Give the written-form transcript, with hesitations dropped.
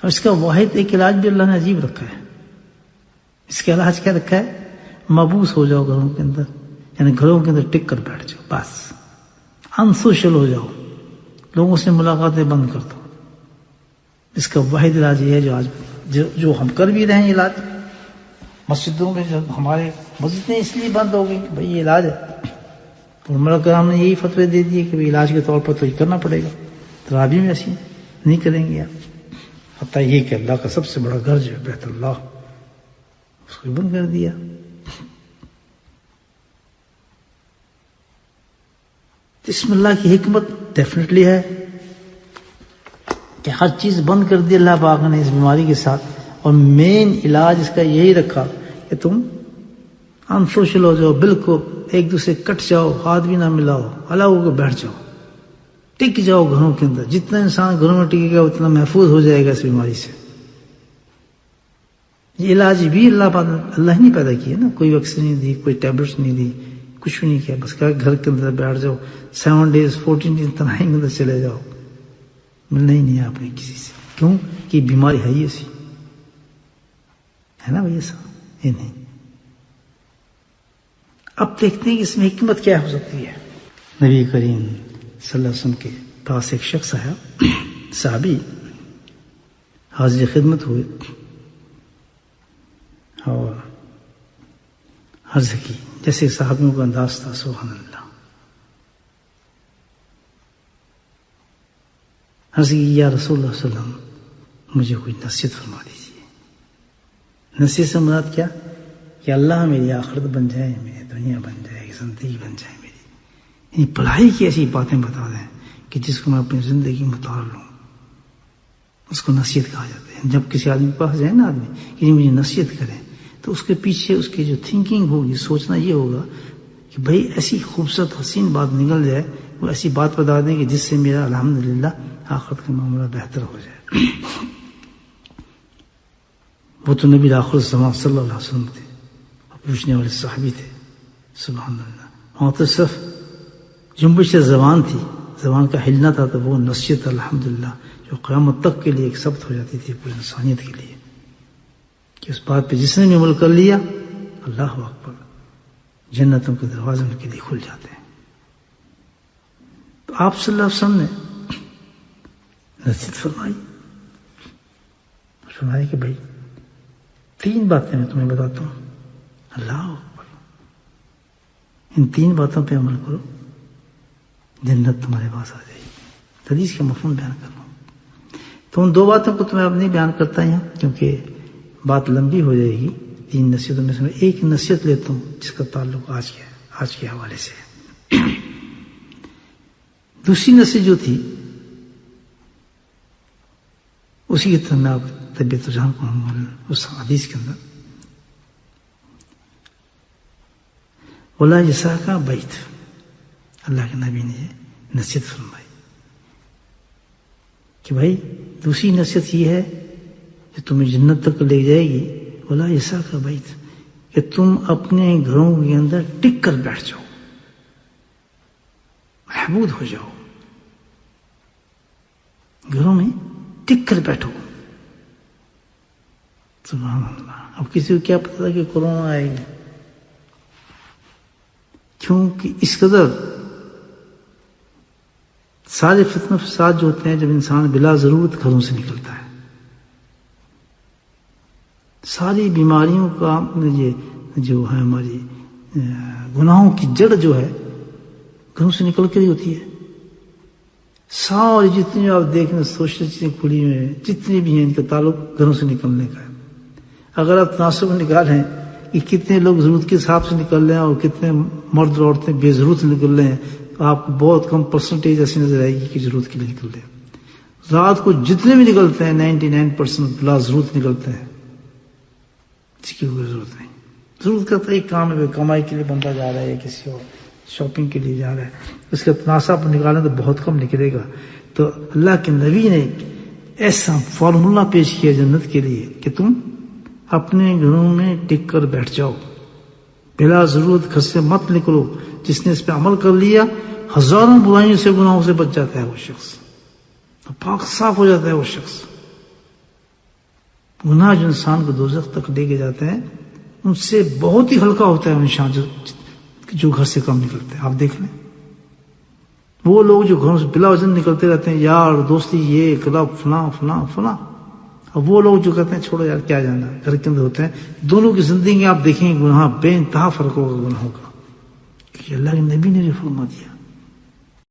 اور اس کا واحد ایک علاج بھی اللہ نے عجیب رکھا ہے. اس کا علاج کیا رکھا ہے؟ مبوس ہو جاؤ گھروں کے اندر، یعنی گھروں کے اندر ٹک کر بیٹھ جاؤ، بس انسوشل ہو جاؤ، لوگوں سے ملاقاتیں بند کر دو. اس کا واحد علاج یہ ہے جو آج جو ہم کر بھی رہے ہیں. علاج مسجدوں میں ہمارے مسجدیں اس لیے بند ہو گئی کہ بھئی یہ علاج ہے. علماء کرام نے یہی فتوے دے دیے کہ علاج کے طور پر تو یہ کرنا پڑے گا. تراویح میں ایسی نہیں کریں گے آپ. حتیٰ یہ کہ اللہ کا سب سے بڑا گھر جو ہے بیت اللہ، اس کو بند کر دیا. بسم اللہ کی حکمت ڈیفینیٹلی ہے کہ ہر چیز بند کر دی اللہ پاک نے اس بیماری کے ساتھ. اور مین علاج اس کا یہی رکھا کہ تم انسوشل ہو جاؤ، بالکل ایک دوسرے کٹ جاؤ، ہاتھ بھی نہ ملاؤ، الگ ہو کے بیٹھ جاؤ، ٹک جاؤ گھروں کے اندر. جتنا انسان گھروں میں ٹکے گا اتنا محفوظ ہو جائے گا اس بیماری سے. یہ علاج بھی اللہ ہی نہیں پیدا کیا نا. کوئی ویکسین نہیں دی، کوئی ٹیبلٹس نہیں دی، کچھ بھی نہیں کیا. بس کہا گھر کے اندر بیٹھ جاؤ، 7 days 14 days تنہائی کے اندر چلے جاؤ، ملنا ہی نہیں ہے آپ نے کسی سے. کیوں کہ بیماری ہے ہی ایسی ہے نا بھائی. ایسا یہ نہیں. اب دیکھتے ہیں کہ اس میں حکمت کیا ہو سکتی ہے. نبی کریم صلی اللہ علیہ وسلم کے پاس ایک شخص آیا، صحابی حاضر خدمت ہوئے اور عرض کی جیسے صحابیوں کا انداز تھا. سبحان اللہ. عرض کی یا رسول اللہ صلی اللہ علیہ وسلم مجھے کوئی نصیحت فرما دیجیے. نصیحت سے مراد کیا کہ اللہ میری آخرت بن جائے، میری دنیا بن جائے، زندگی بن جائے میری. یعنی بھلائی کی ایسی باتیں بتا دیں کہ جس کو میں اپنی زندگی میں اتار لوں. اس کو نصیحت کہا جاتا ہے. جب کسی آدمی کے پاس جائے نا آدمی کہ مجھے نصیحت کرے تو اس کے پیچھے اس کی جو تھنکنگ ہوگی، سوچنا یہ ہوگا کہ بھئی ایسی خوبصورت حسین بات نکل جائے، وہ ایسی بات بتا دیں کہ جس سے میرا الحمدللہ آخرت کا معاملہ بہتر ہو جائے. وہ تو نبی آخر الزمان صلی اللہ علیہ وسلم تھے، پوچھنے والے صحابی تھے. سبحان اللہ. وہاں تو صرف جنبش زبان تھی، زبان کا ہلنا تھا، تو وہ نصیحت الحمدللہ جو قیامت تک کے لیے ایک ثبت ہو جاتی تھی پوری انسانیت کے لیے کہ اس بات پہ جس نے بھی عمل کر لیا، اللہ اکبر، جنتوں کے دروازے ان کے لیے کھل جاتے ہیں. تو آپ صلی اللہ علیہ وسلم نے نصیحت فرمائی کہ بھائی 3 باتیں میں تمہیں بتاتا ہوں، اللہ اکبر، ان 3 باتوں پہ عمل کرو، جنت تمہارے پاس آ جائے گی. حدیث کا مفہوم بیان کر رہا ہوں. تو ان 2 باتوں کو تمہیں اب نہیں بیان کرتا یہاں کیونکہ بات لمبی ہو جائے گی. 3 نصیحتوں میں سے میں ایک نصیحت لیتا ہوں جس کا تعلق آج کے حوالے سے ہے. دوسری نصیحت جو تھی اسی کی طرح میں آپ طبیعت رجحان کو اس حدیث کے اندر ولا یسعک بیت، اللہ کے نبی نے یہ نصیحت فرمائی کہ بھائی دوسری نصیحت یہ ہے کہ تمہیں جنت تک لے جائے گی. ولا یسعک بیت، کہ تم اپنے گھروں کے اندر ٹک کر بیٹھ جاؤ، محمود ہو جاؤ، گھروں میں ٹک کر بیٹھو. سبحان اللہ. اب کسی کو کیا پتا تھا کہ کورونا آئے گا؟ کیونکہ اس قدر سارے فتنہ فساد جو ہوتے ہیں جب انسان بلا ضرورت گھروں سے نکلتا ہے، ساری بیماریوں کا یہ جو ہے ہماری گناہوں کی جڑ جو ہے گھروں سے نکل کر ہی ہوتی ہے. ساری جتنی آپ دیکھیں سوشل چیزیں کھلی ہوئی ہیں، جتنی بھی ہیں، ان کا تعلق گھروں سے نکلنے کا ہے. اگر آپ تناسب نکالیں کہ کتنے لوگ ضرورت کے حساب سے نکل رہے ہیں اور کتنے مرد اور عورتیں بے ضرورت نکل رہے ہیں، تو آپ کو بہت کم پرسنٹیج ایسی نظر آئے گی کہ ضرورت کے لیے نکل رہے ہیں. رات کو جتنے بھی نکلتے ہیں 99% بلا ضرورت نکلتے ہیں، اس کی کوئی ضرورت نہیں. ضرورت کا تو ایک کام ہے، کمائی کے لیے بندہ جا رہا ہے، کسی اور شاپنگ کے لیے جا رہا ہے، اس کا تناسب نکالیں تو بہت کم نکلے گا. تو اللہ کے نبی نے ایسا فارمولا پیش کیا جنت کے لیے کہ تم اپنے گھروں میں ٹک کر بیٹھ جاؤ، بلا ضرورت گھر سے مت نکلو. جس نے اس پہ عمل کر لیا ہزاروں برائیوں سے، گناہوں سے بچ جاتا ہے وہ شخص، تو پاک صاف ہو جاتا ہے وہ شخص. گناہ جو انسان کو دوزخ تک لے کے جاتے ہیں ان سے بہت ہی ہلکا ہوتا ہے انسان جو گھر سے کم نکلتے ہیں. آپ دیکھ لیں وہ لوگ جو گھروں سے بلا وجہ نکلتے رہتے ہیں، یار دوستی یہ کلب فلاں فلاں فلاں، اب وہ لوگ جو کہتے ہیں چھوڑو یار کیا جانا ہے، گھر کے اندر ہوتے ہیں. دونوں کی زندگی میں آپ دیکھیں گناہ بے انتہا فرق ہوگا گناہوں کا. کہ اللہ کے نبی نے جو فرما دیا